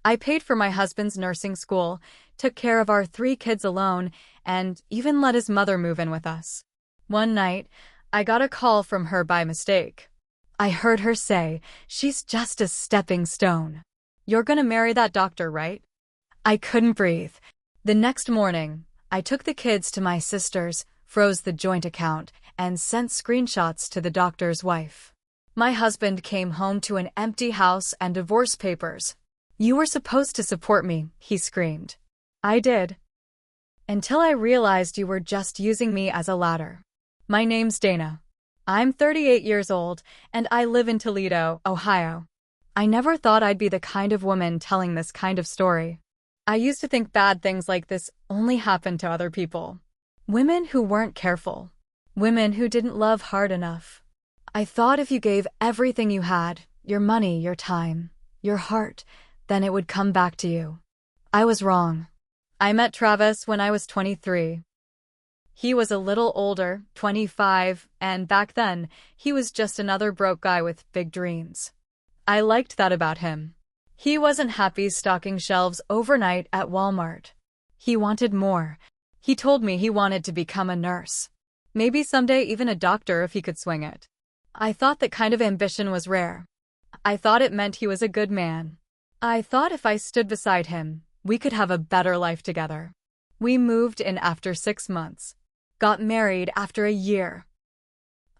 I paid for my husband's nursing school, took care of our 3 kids alone, and even let his mother move in with us. One night, I got a call from her by mistake. I heard her say, "She's just a stepping stone. You're gonna marry that doctor, right?" I couldn't breathe. The next morning, I took the kids to my sister's, froze the joint account, and sent screenshots to the doctor's wife. My husband came home to an empty house and divorce papers. "You were supposed to support me," he screamed. I did. Until I realized you were just using me as a ladder. My name's Dana. I'm 38 years old, and I live in Toledo, Ohio. I never thought I'd be the kind of woman telling this kind of story. I used to think bad things like this only happened to other people. Women who weren't careful. Women who didn't love hard enough. I thought if you gave everything you had, your money, your time, your heart, then it would come back to you. I was wrong. I met Travis when I was 23. He was a little older, 25, and back then, he was just another broke guy with big dreams. I liked that about him. He wasn't happy stocking shelves overnight at Walmart. He wanted more. He told me he wanted to become a nurse. Maybe someday even a doctor if he could swing it. I thought that kind of ambition was rare. I thought it meant he was a good man. I thought if I stood beside him, we could have a better life together. We moved in after 6 months. Got married after a year.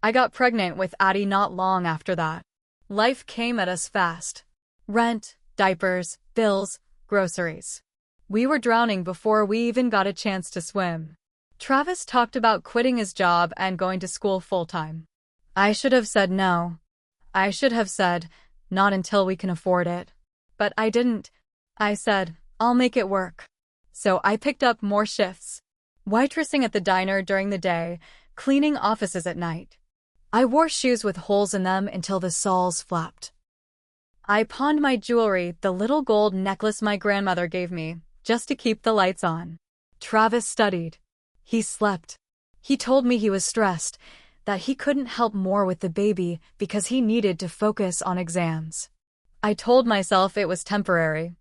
I got pregnant with Addie not long after that. Life came at us fast. Rent, diapers, bills, groceries. We were drowning before we even got a chance to swim. Travis talked about quitting his job and going to school full-time. I should have said no. I should have said, not until we can afford it. But I didn't. I said, I'll make it work. So I picked up more shifts. Waitressing at the diner during the day, cleaning offices at night. I wore shoes with holes in them until the soles flapped. I pawned my jewelry, the little gold necklace my grandmother gave me, just to keep the lights on. Travis studied. He slept. He told me he was stressed, that he couldn't help more with the baby because he needed to focus on exams. I told myself it was temporary.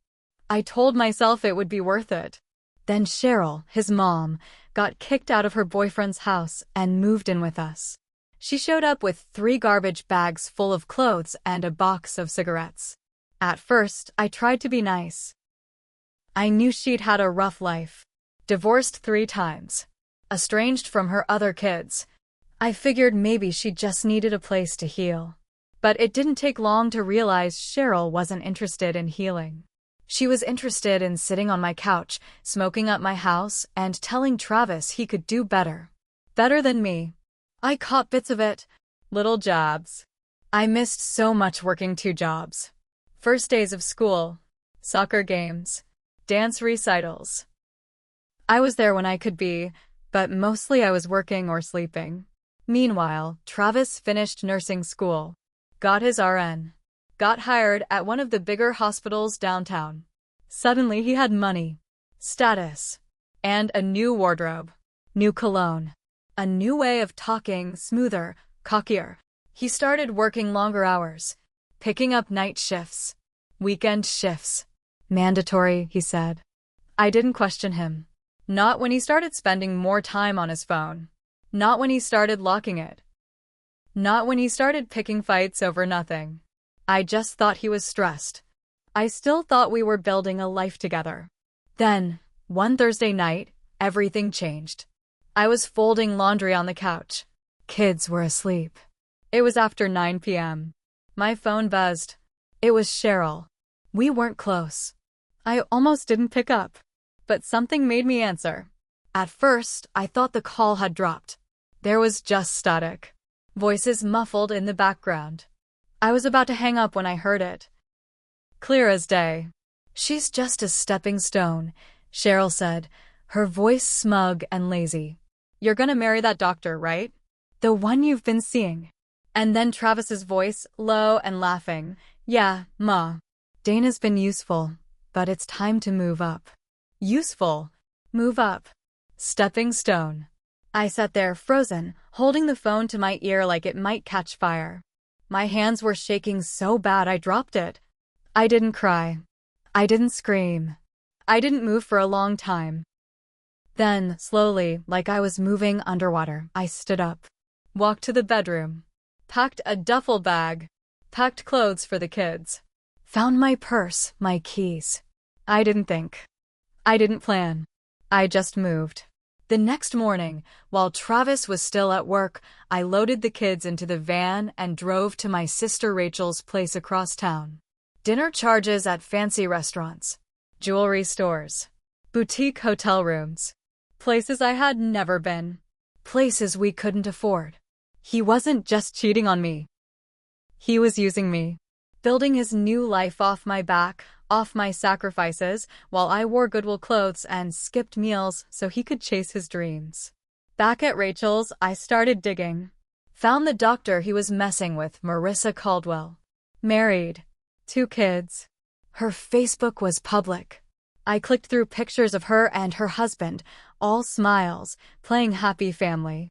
I told myself it would be worth it. Then Cheryl, his mom, got kicked out of her boyfriend's house and moved in with us. She showed up with 3 garbage bags full of clothes and a box of cigarettes. At first, I tried to be nice. I knew she'd had a rough life. Divorced 3 times. Estranged from her other kids. I figured maybe she just needed a place to heal. But it didn't take long to realize Cheryl wasn't interested in healing. She was interested in sitting on my couch, smoking up my house, and telling Travis he could do better. Better than me. I caught bits of it. Little jobs. I missed so much working 2 jobs. First days of school. Soccer games. Dance recitals. I was there when I could be, but mostly I was working or sleeping. Meanwhile, Travis finished nursing school. Got his RN. Got hired at one of the bigger hospitals downtown. Suddenly he had money, status, and a new wardrobe, new cologne, a new way of talking, smoother, cockier. He started working longer hours, picking up night shifts, weekend shifts. Mandatory, he said. I didn't question him. Not when he started spending more time on his phone. Not when he started locking it. Not when he started picking fights over nothing. I just thought he was stressed. I still thought we were building a life together. Then, one Thursday night, everything changed. I was folding laundry on the couch. Kids were asleep. It was after 9 p.m. My phone buzzed. It was Cheryl. We weren't close. I almost didn't pick up. But something made me answer. At first, I thought the call had dropped. There was just static. Voices muffled in the background. I was about to hang up when I heard it. Clear as day. She's just a stepping stone, Cheryl said, her voice smug and lazy. You're gonna marry that doctor, right? The one you've been seeing. And then Travis's voice, low and laughing. Yeah, Ma. Dana's been useful, but it's time to move up. Useful. Move up. Stepping stone. I sat there frozen, holding the phone to my ear like it might catch fire. My hands were shaking so bad I dropped it. I didn't cry. I didn't scream. I didn't move for a long time. Then, slowly, like I was moving underwater, I stood up, walked to the bedroom, packed a duffel bag, packed clothes for the kids, found my purse, my keys. I didn't think. I didn't plan. I just moved. The next morning, while Travis was still at work, I loaded the kids into the van and drove to my sister Rachel's place across town. Dinner charges at fancy restaurants, jewelry stores, boutique hotel rooms, places I had never been, places we couldn't afford. He wasn't just cheating on me. He was using me, building his new life off my back, off my sacrifices, while I wore Goodwill clothes and skipped meals so he could chase his dreams. Back at Rachel's, I started digging. Found the doctor he was messing with, Marissa Caldwell. Married. 2 kids. Her Facebook was public. I clicked through pictures of her and her husband, all smiles, playing happy family.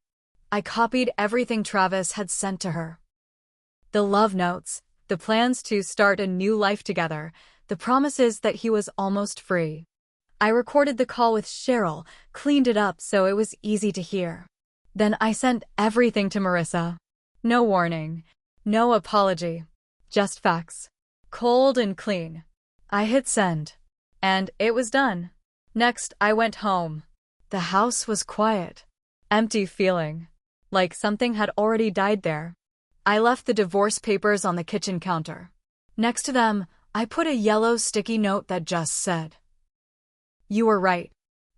I copied everything Travis had sent to her. The love notes, the plans to start a new life together, the promises that he was almost free. I recorded the call with Cheryl, cleaned it up so it was easy to hear. Then I sent everything to Marissa. No warning, no apology, just facts. Cold and clean. I hit send. And it was done. Next, I went home. The house was quiet. Empty feeling. Like something had already died there. I left the divorce papers on the kitchen counter. Next to them, I put a yellow sticky note that just said, "You were right.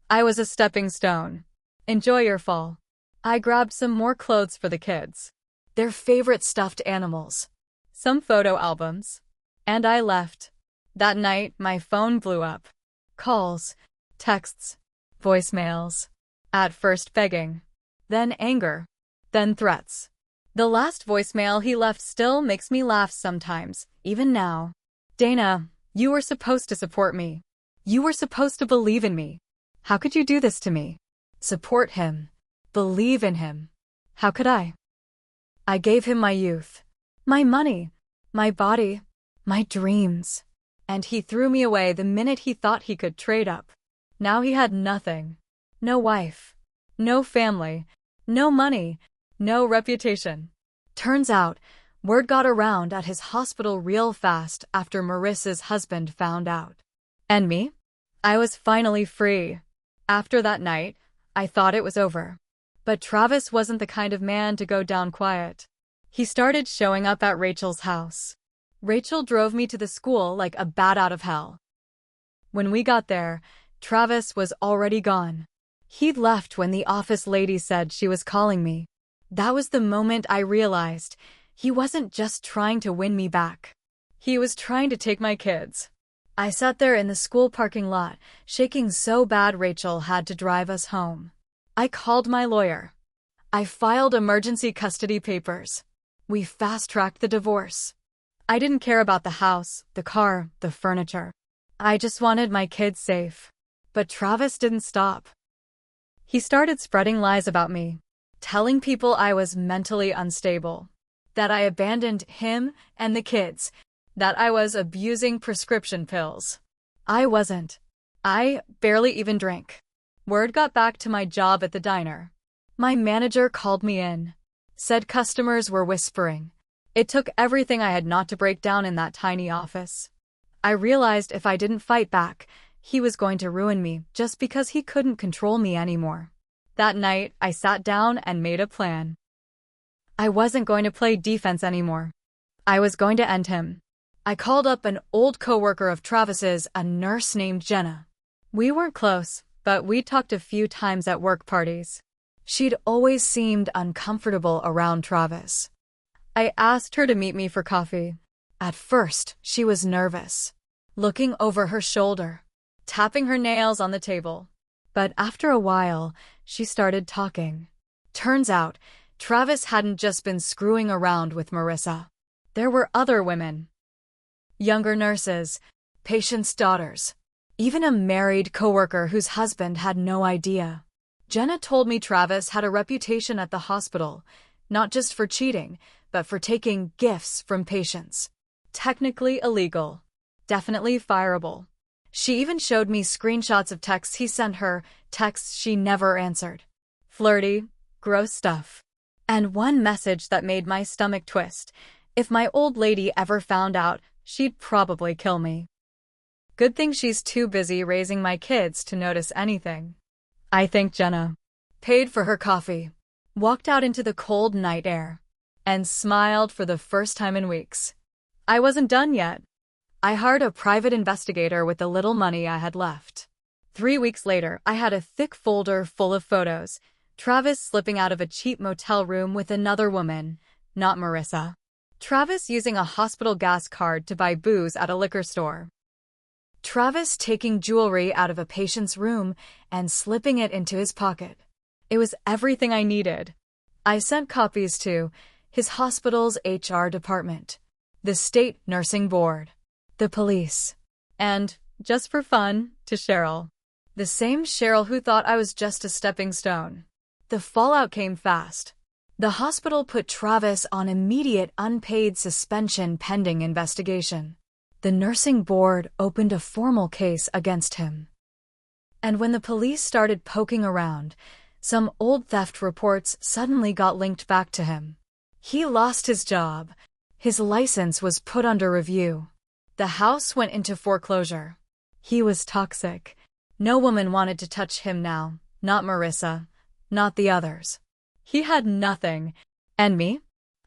I was a stepping stone. Enjoy your fall." I grabbed some more clothes for the kids. Their favorite stuffed animals. Some photo albums. And I left. That night, my phone blew up. Calls, texts, voicemails. At first begging. Then anger. Then threats. The last voicemail he left still makes me laugh sometimes, even now. "Dana, you were supposed to support me. You were supposed to believe in me. How could you do this to me?" Support him. Believe in him. How could I? I gave him my youth. My money. My body. My dreams. And he threw me away the minute he thought he could trade up. Now he had nothing. No wife. No family. No money. No reputation. Turns out, word got around at his hospital real fast after Marissa's husband found out. And me? I was finally free. After that night, I thought it was over. But Travis wasn't the kind of man to go down quiet. He started showing up at Rachel's house. Rachel drove me to the school like a bat out of hell. When we got there, Travis was already gone. He'd left when the office lady said she was calling me. That was the moment I realized he wasn't just trying to win me back. He was trying to take my kids. I sat there in the school parking lot, shaking so bad Rachel had to drive us home. I called my lawyer. I filed emergency custody papers. We fast-tracked the divorce. I didn't care about the house, the car, the furniture. I just wanted my kids safe. But Travis didn't stop. He started spreading lies about me, telling people I was mentally unstable, that I abandoned him and the kids, that I was abusing prescription pills. I wasn't. I barely even drank. Word got back to my job at the diner. My manager called me in, said customers were whispering. It took everything I had not to break down in that tiny office. I realized if I didn't fight back, he was going to ruin me just because he couldn't control me anymore. That night, I sat down and made a plan. I wasn't going to play defense anymore. I was going to end him. I called up an old coworker of Travis's, a nurse named Jenna. We weren't close, but we talked a few times at work parties. She'd always seemed uncomfortable around Travis. I asked her to meet me for coffee. At first, she was nervous, looking over her shoulder, tapping her nails on the table. But after a while, she started talking. Turns out, Travis hadn't just been screwing around with Marissa. There were other women. Younger nurses, patients' daughters, even a married coworker whose husband had no idea. Jenna told me Travis had a reputation at the hospital, not just for cheating, but for taking gifts from patients. Technically illegal. Definitely fireable. She even showed me screenshots of texts he sent her, texts she never answered. Flirty, gross stuff. And one message that made my stomach twist. If my old lady ever found out, she'd probably kill me. Good thing she's too busy raising my kids to notice anything. I think Jenna paid for her coffee, walked out into the cold night air, and smiled for the first time in weeks. I wasn't done yet. I hired a private investigator with the little money I had left. 3 weeks later, I had a thick folder full of photos. Travis slipping out of a cheap motel room with another woman, not Marissa. Travis using a hospital gas card to buy booze at a liquor store. Travis taking jewelry out of a patient's room and slipping it into his pocket. It was everything I needed. I sent copies to his hospital's HR department, the state nursing board, the police, and, just for fun, to Cheryl. The same Cheryl who thought I was just a stepping stone. The fallout came fast. The hospital put Travis on immediate unpaid suspension pending investigation. The nursing board opened a formal case against him. And when the police started poking around, some old theft reports suddenly got linked back to him. He lost his job. His license was put under review. The house went into foreclosure. He was toxic. No woman wanted to touch him now, not Marissa, not the others. He had nothing. And me?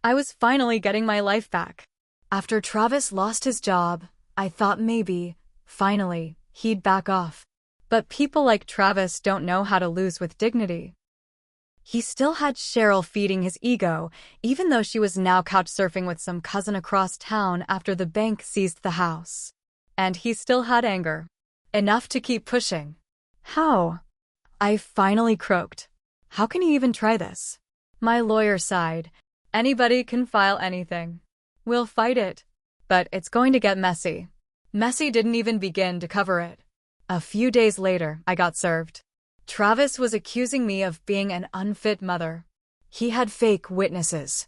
I was finally getting my life back. After Travis lost his job, I thought maybe, finally, he'd back off. But people like Travis don't know how to lose with dignity. He still had Cheryl feeding his ego, even though she was now couch surfing with some cousin across town after the bank seized the house. And he still had anger. Enough to keep pushing. How? I finally croaked. How can he even try this? My lawyer sighed. Anybody can file anything. We'll fight it. But it's going to get messy. Messy didn't even begin to cover it. A few days later, I got served. Travis was accusing me of being an unfit mother. He had fake witnesses.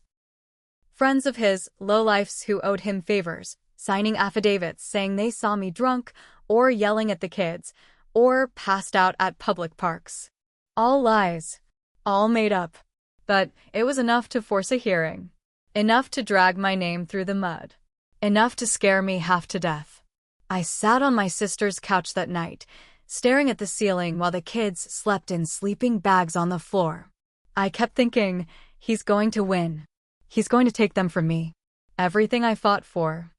Friends of his, lowlifes who owed him favors, signing affidavits saying they saw me drunk, or yelling at the kids, or passed out at public parks. All lies. All made up. But it was enough to force a hearing. Enough to drag my name through the mud. Enough to scare me half to death. I sat on my sister's couch that night, staring at the ceiling while the kids slept in sleeping bags on the floor. I kept thinking, he's going to win. He's going to take them from me. Everything I fought for.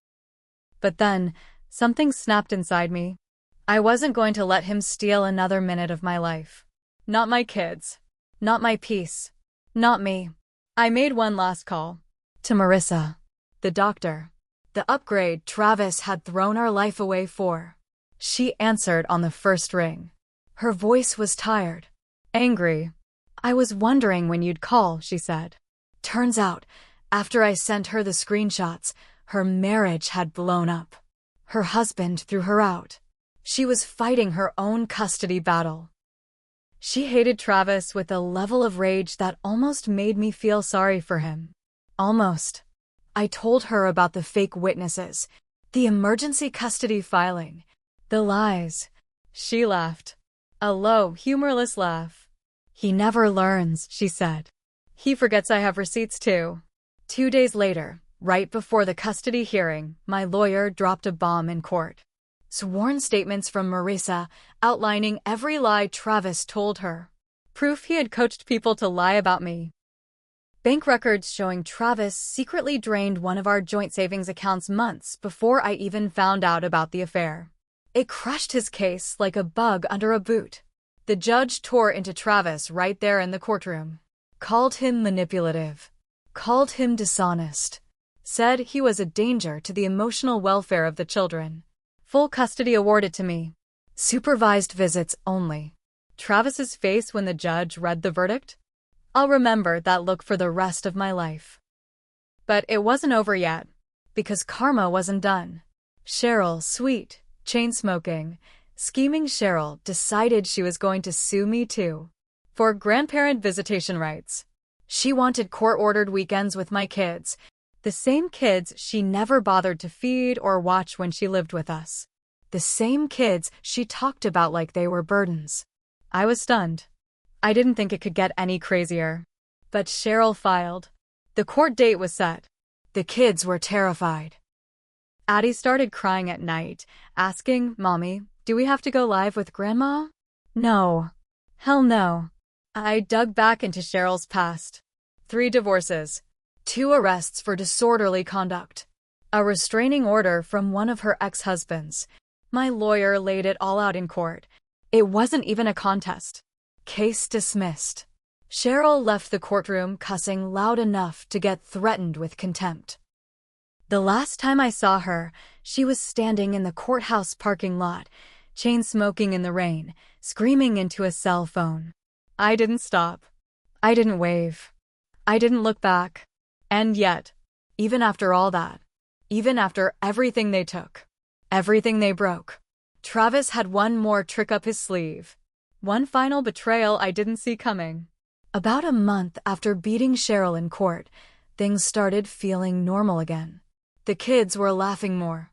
But then, something snapped inside me. I wasn't going to let him steal another minute of my life. Not my kids. Not my peace. Not me. I made one last call. To Marissa. The doctor. The upgrade Travis had thrown our life away for. She answered on the first ring. Her voice was tired. Angry. I was wondering when you'd call, she said. Turns out, after I sent her the screenshots, her marriage had blown up. Her husband threw her out. She was fighting her own custody battle. She hated Travis with a level of rage that almost made me feel sorry for him. Almost. I told her about the fake witnesses, the emergency custody filing, the lies. She laughed. A low, humorless laugh. He never learns, she said. He forgets I have receipts too. 2 days later, right before the custody hearing, my lawyer dropped a bomb in court. Sworn statements from Marissa outlining every lie Travis told her. Proof he had coached people to lie about me. Bank records showing Travis secretly drained one of our joint savings accounts months before I even found out about the affair. It crushed his case like a bug under a boot. The judge tore into Travis right there in the courtroom. Called him manipulative. Called him dishonest. Said he was a danger to the emotional welfare of the children. Full custody awarded to me. Supervised visits only. Travis's face when the judge read the verdict? I'll remember that look for the rest of my life. But it wasn't over yet, because karma wasn't done. Cheryl, sweet, chain-smoking, scheming Cheryl decided she was going to sue me too. For grandparent visitation rights. She wanted court-ordered weekends with my kids, the same kids she never bothered to feed or watch when she lived with us. The same kids she talked about like they were burdens. I was stunned. I didn't think it could get any crazier. But Cheryl filed. The court date was set. The kids were terrified. Addie started crying at night, asking, "Mommy, do we have to go live with Grandma?" No. Hell no. I dug back into Cheryl's past. 3 divorces. 2 arrests for disorderly conduct. A restraining order from one of her ex-husbands. My lawyer laid it all out in court. It wasn't even a contest. Case dismissed. Cheryl left the courtroom cussing loud enough to get threatened with contempt. The last time I saw her, she was standing in the courthouse parking lot, chain-smoking in the rain, screaming into a cell phone. I didn't stop. I didn't wave. I didn't look back. And yet, even after all that, even after everything they took, everything they broke, Travis had one more trick up his sleeve. One final betrayal I didn't see coming. About a month after beating Cheryl in court, things started feeling normal again. The kids were laughing more.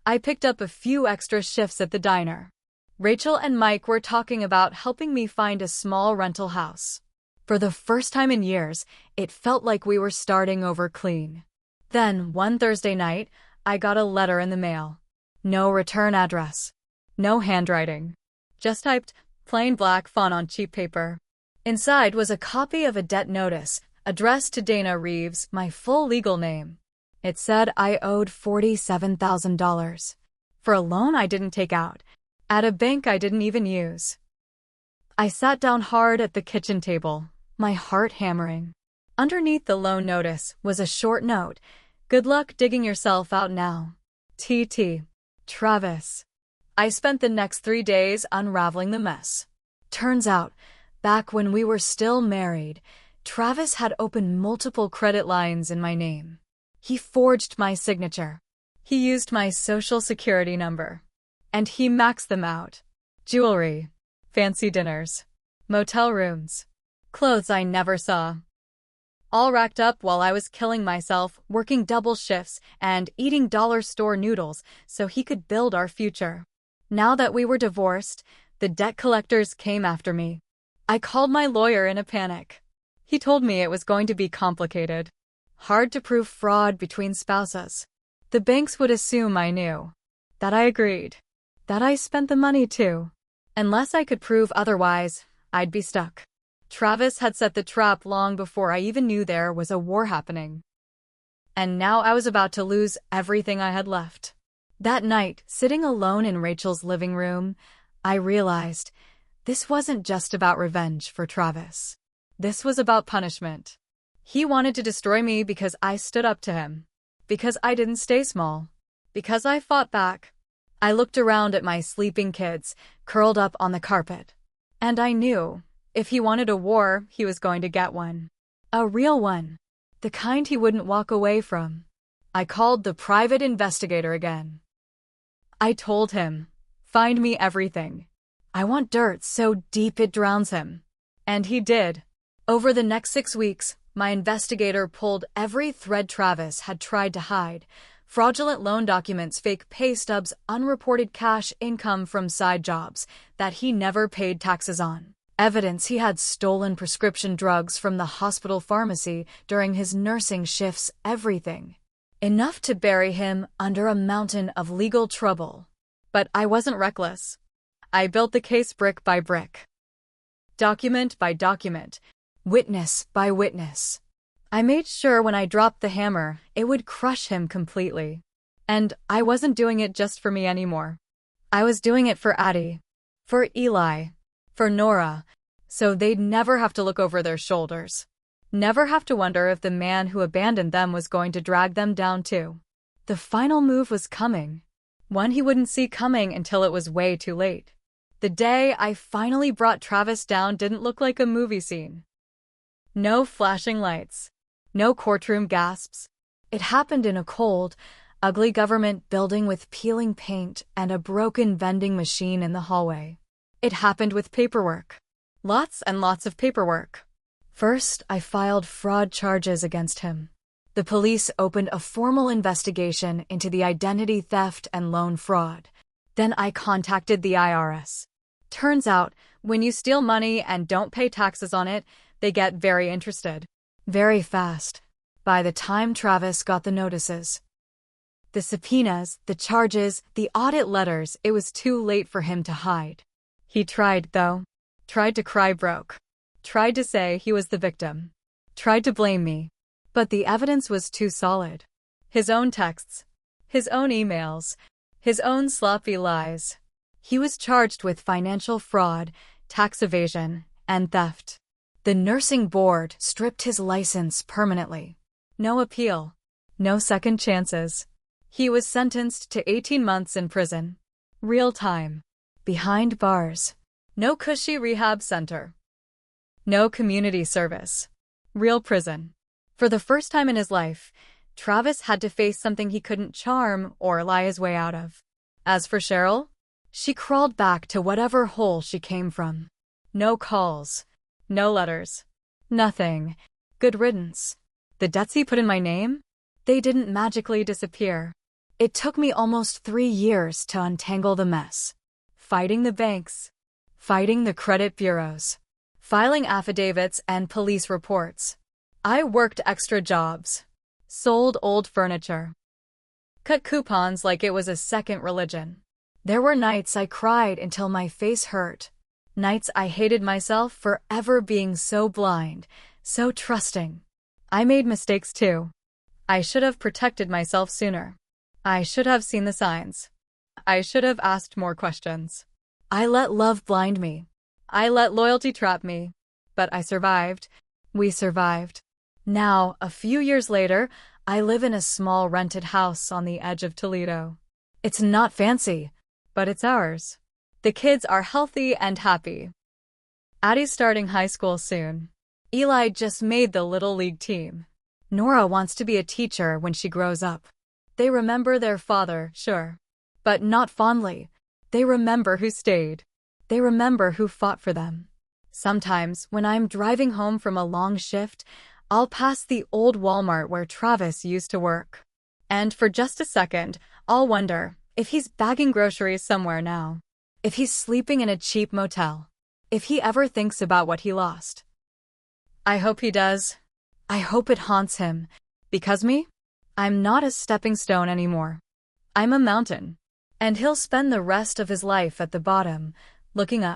I picked up a few extra shifts at the diner. Rachel and Mike were talking about helping me find a small rental house. For the first time in years, it felt like we were starting over clean. Then, one Thursday night, I got a letter in the mail. No return address. No handwriting. Just typed, plain black font on cheap paper. Inside was a copy of a debt notice, addressed to Dana Reeves, my full legal name. It said I owed $47,000 for a loan I didn't take out, at a bank I didn't even use. I sat down hard at the kitchen table, my heart hammering. Underneath the loan notice was a short note. Good luck digging yourself out now. T.T. Travis. I spent the next 3 days unraveling the mess. Turns out, back when we were still married, Travis had opened multiple credit lines in my name. He forged my signature. He used my social security number. And he maxed them out. Jewelry, fancy dinners, motel rooms, clothes I never saw. All racked up while I was killing myself, working double shifts, and eating dollar store noodles so he could build our future. Now that we were divorced, the debt collectors came after me. I called my lawyer in a panic. He told me it was going to be complicated. Hard to prove fraud between spouses. The banks would assume I knew. That I agreed. That I spent the money too. Unless I could prove otherwise, I'd be stuck. Travis had set the trap long before I even knew there was a war happening. And now I was about to lose everything I had left. That night, sitting alone in Rachel's living room, I realized this wasn't just about revenge for Travis. This was about punishment. He wanted to destroy me because I stood up to him. Because I didn't stay small. Because I fought back. I looked around at my sleeping kids, curled up on the carpet. And I knew, if he wanted a war, he was going to get one. A real one. The kind he wouldn't walk away from. I called the private investigator again. I told him, find me everything. I want dirt so deep it drowns him. And he did. Over the next 6 weeks, my investigator pulled every thread Travis had tried to hide. Fraudulent loan documents, fake pay stubs, unreported cash income from side jobs that he never paid taxes on. Evidence he had stolen prescription drugs from the hospital pharmacy during his nursing shifts, everything. Enough to bury him under a mountain of legal trouble. But I wasn't reckless. I built the case brick by brick. Document by document. Witness by witness. I made sure when I dropped the hammer, it would crush him completely. And I wasn't doing it just for me anymore. I was doing it for Addie. For Eli. For Nora. So they'd never have to look over their shoulders. Never have to wonder if the man who abandoned them was going to drag them down too. The final move was coming. One he wouldn't see coming until it was way too late. The day I finally brought Travis down didn't look like a movie scene. No flashing lights. No courtroom gasps. It happened in a cold, ugly government building with peeling paint and a broken vending machine in the hallway. It happened with paperwork. Lots and lots of paperwork. First, I filed fraud charges against him. The police opened a formal investigation into the identity theft and loan fraud. Then I contacted the IRS. Turns out, when you steal money and don't pay taxes on it, they get very interested. Very fast. By the time Travis got the notices, the subpoenas, the charges, the audit letters, it was too late for him to hide. He tried, though. Tried to cry broke. Tried to say he was the victim. Tried to blame me. But the evidence was too solid. His own texts. His own emails. His own sloppy lies. He was charged with financial fraud, tax evasion, and theft. The nursing board stripped his license permanently. No appeal. No second chances. He was sentenced to 18 months in prison. Real time. Behind bars. No cushy rehab center. No community service. Real prison. For the first time in his life, Travis had to face something he couldn't charm or lie his way out of. As for Cheryl, she crawled back to whatever hole she came from. No calls. No letters. Nothing. Good riddance. The debts he put in my name? They didn't magically disappear. It took me almost 3 years to untangle the mess. Fighting the banks. Fighting the credit bureaus. Filing affidavits and police reports. I worked extra jobs. Sold old furniture. Cut coupons like it was a second religion. There were nights I cried until my face hurt. Nights I hated myself for ever being so blind, so trusting. I made mistakes too. I should have protected myself sooner. I should have seen the signs. I should have asked more questions. I let love blind me. I let loyalty trap me. But I survived. We survived. Now, a few years later, I live in a small rented house on the edge of Toledo. It's not fancy, but it's ours. The kids are healthy and happy. Addie's starting high school soon. Eli just made the Little League team. Nora wants to be a teacher when she grows up. They remember their father, sure. But not fondly. They remember who stayed. They remember who fought for them. Sometimes, when I'm driving home from a long shift, I'll pass the old Walmart where Travis used to work. And for just a second, I'll wonder if he's bagging groceries somewhere now. If he's sleeping in a cheap motel. If he ever thinks about what he lost. I hope he does. I hope it haunts him. Because me? I'm not a stepping stone anymore. I'm a mountain. And he'll spend the rest of his life at the bottom, looking up.